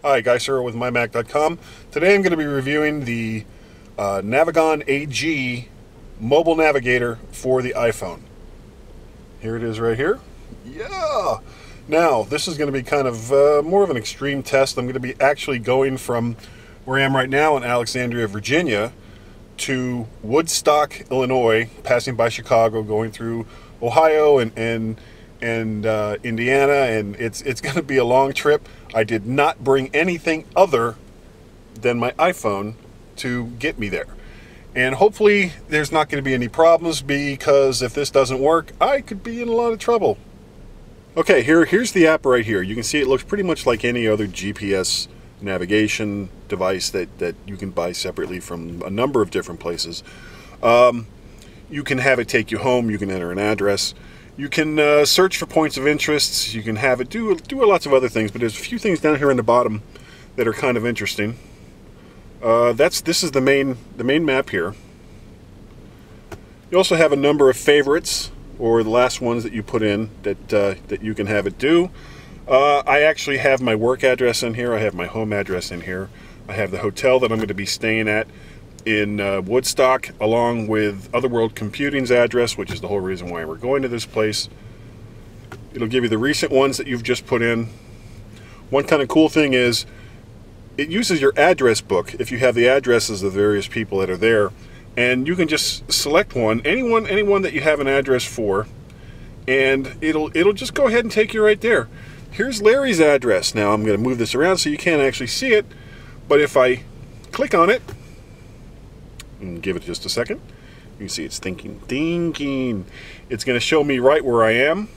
Hi, Guy Searle with mymac.com. Today I'm going to be reviewing the Navigon AG mobile navigator for the iPhone. Here it is right here. Yeah! Now, this is going to be kind of more of an extreme test. I'm going to be actually going from where I am right now in Alexandria, Virginia, to Woodstock, Illinois, passing by Chicago, going through Ohio and Indiana, and it's going to be a long trip. I did not bring anything other than my iPhone to get me there. And hopefully there's not going to be any problems, because if this doesn't work, I could be in a lot of trouble. Okay, here's the app right here. You can see it looks pretty much like any other GPS navigation device that you can buy separately from a number of different places. You can have it take you home. You can enter an address. You can search for points of interest. You can have it do lots of other things, but there's a few things down here in the bottom that are kind of interesting. This is the main map here. You also have a number of favorites, or the last ones that you put in that you can have it do. I actually have my work address in here. I have my home address in here. I have the hotel that I'm going to be staying at in Woodstock, along with Otherworld Computing's address, which is the whole reason why we're going to this place. It'll give you the recent ones that you've just put in. One kind of cool thing is it uses your address book if you have the addresses of the various people that are there, and you can just select one, anyone that you have an address for, and it'll just go ahead and take you right there. Here's Larry's address. Now I'm going to move this around so you can't actually see it, but if I click on it and give it just a second, you can see it's thinking. It's going to show me right where I am.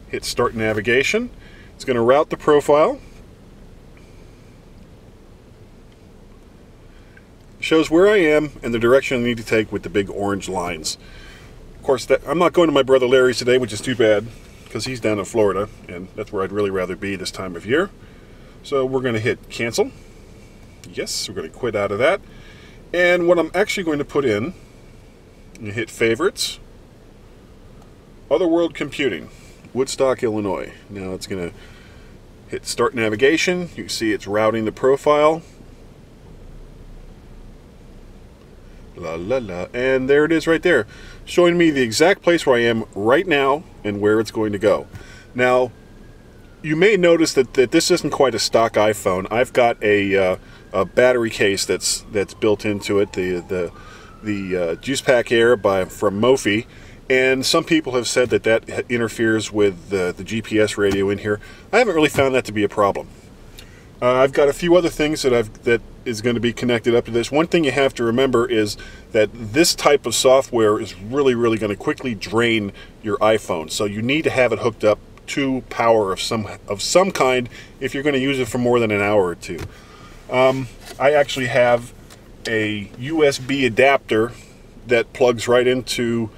Hit start navigation. It's going to route the profile. Shows where I am and the direction I need to take with the big orange lines. Of course, I'm not going to my brother Larry's today, which is too bad, because he's down in Florida, and that's where I'd really rather be this time of year. So we're going to hit cancel. Yes, we're going to quit out of that. And what I'm actually going to put in, you hit favorites, Otherworld Computing, Woodstock, Illinois. Now it's going to hit start navigation. You can see it's routing the profile. La la la, and there it is right there, showing me the exact place where I am right now and where it's going to go. Now, you may notice that this isn't quite a stock iPhone. I've got a battery case that's built into it, the Juice Pack Air from Mophie, and some people have said that interferes with the GPS radio in here. I haven't really found that to be a problem. I've got a few other things that is going to be connected up to this. One thing you have to remember is that this type of software is really going to quickly drain your iPhone. So you need to have it hooked up to power of some kind if you're going to use it for more than an hour or two. I actually have a USB adapter that plugs right into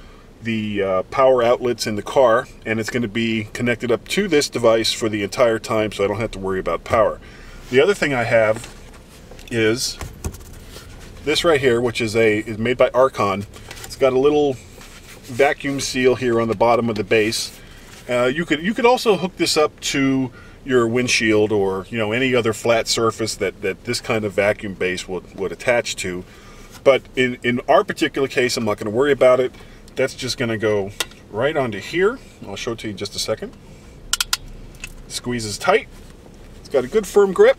the power outlets in the car, and it's going to be connected up to this device for the entire time, so I don't have to worry about power. The other thing I have is this right here, which is made by Archon. It's got a little vacuum seal here on the bottom of the base. You could also hook this up to your windshield, or any other flat surface that this kind of vacuum base would attach to. But in our particular case, I'm not going to worry about it. That's just going to go right onto here. I'll show it to you in just a second. Squeezes tight. It's got a good firm grip.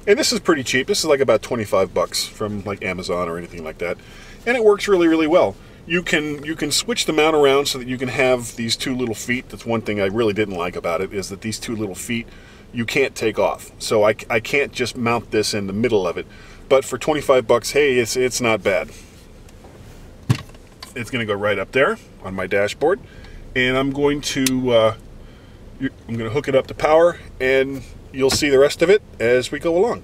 And this is pretty cheap. This is like about 25 bucks from like Amazon or anything like that. And it works really well. You can switch the mount around so that you can have these two little feet. That's one thing I really didn't like about it, is that these two little feet you can't take off. So I can't just mount this in the middle of it. But for 25 bucks, hey, it's not bad. It's going to go right up there on my dashboard, and I'm going to hook it up to power, and you'll see the rest of it as we go along.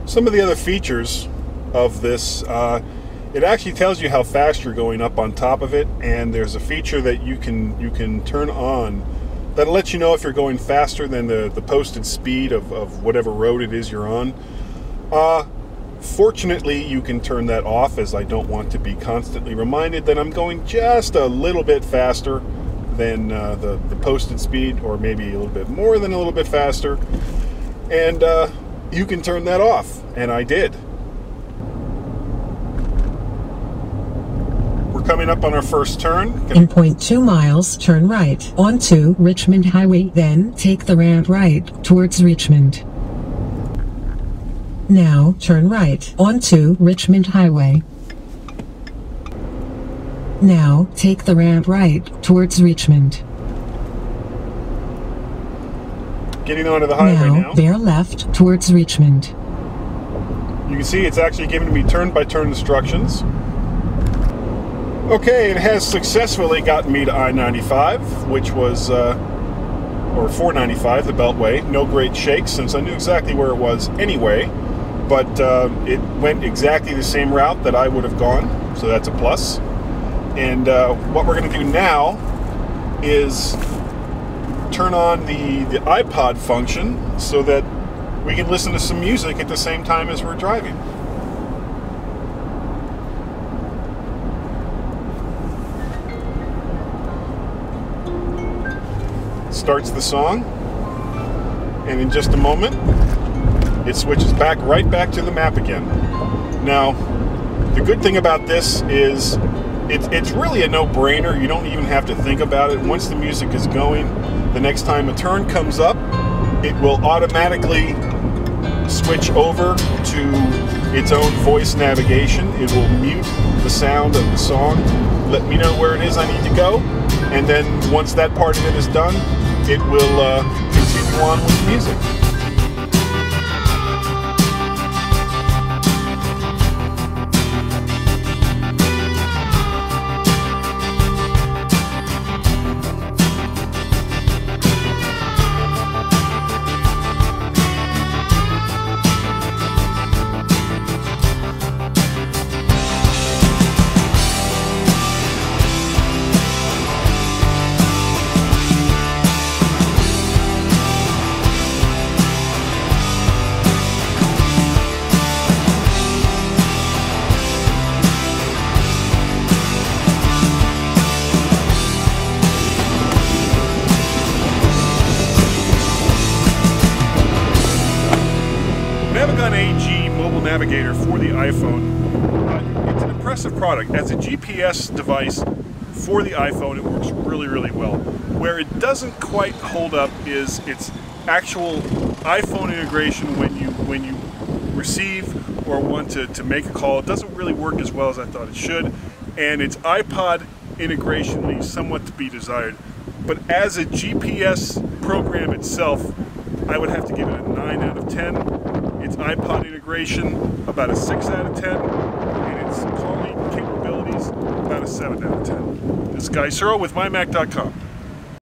Some of the other features of this, it actually tells you how fast you're going up on top of it, and there's a feature that you can turn on that'll let you know if you're going faster than the posted speed of whatever road it is you're on. Fortunately, you can turn that off, as I don't want to be constantly reminded that I'm going just a little bit faster than the posted speed, or maybe a little bit more than a little bit faster. And you can turn that off, and I did. We're coming up on our first turn. In 0.2 miles, turn right onto Richmond Highway, then take the ramp right towards Richmond. Now turn right onto Richmond Highway. Now take the ramp right towards Richmond. Getting onto the highway now. Bear left towards Richmond. You can see it's actually giving me turn-by-turn instructions. Okay, it has successfully gotten me to I-95, which was, or 495, the Beltway. No great shakes, since I knew exactly where it was anyway. But it went exactly the same route that I would have gone, so that's a plus. And what we're going to do now is turn on the iPod function so that we can listen to some music at the same time as we're driving. Starts the song, and in just a moment it switches right back to the map again. Now, the good thing about this is it's really a no-brainer. You don't even have to think about it. Once the music is going, the next time a turn comes up, it will automatically switch over to its own voice navigation. It will mute the sound of the song, let me know where it is I need to go, and then once that part of it is done, it will continue on with the music. Navigon AG mobile navigator for the iPhone. It's an impressive product. As a GPS device for the iPhone, it works really, really well. Where it doesn't quite hold up is its actual iPhone integration when you receive or want to make a call. It doesn't really work as well as I thought it should, and its iPod integration leaves somewhat to be desired. But as a GPS program itself, I would have to give it a 9 out of 10. Its iPod integration, about a 6 out of 10. And its calling capabilities, about a 7 out of 10. This is Guy Searle with MyMac.com.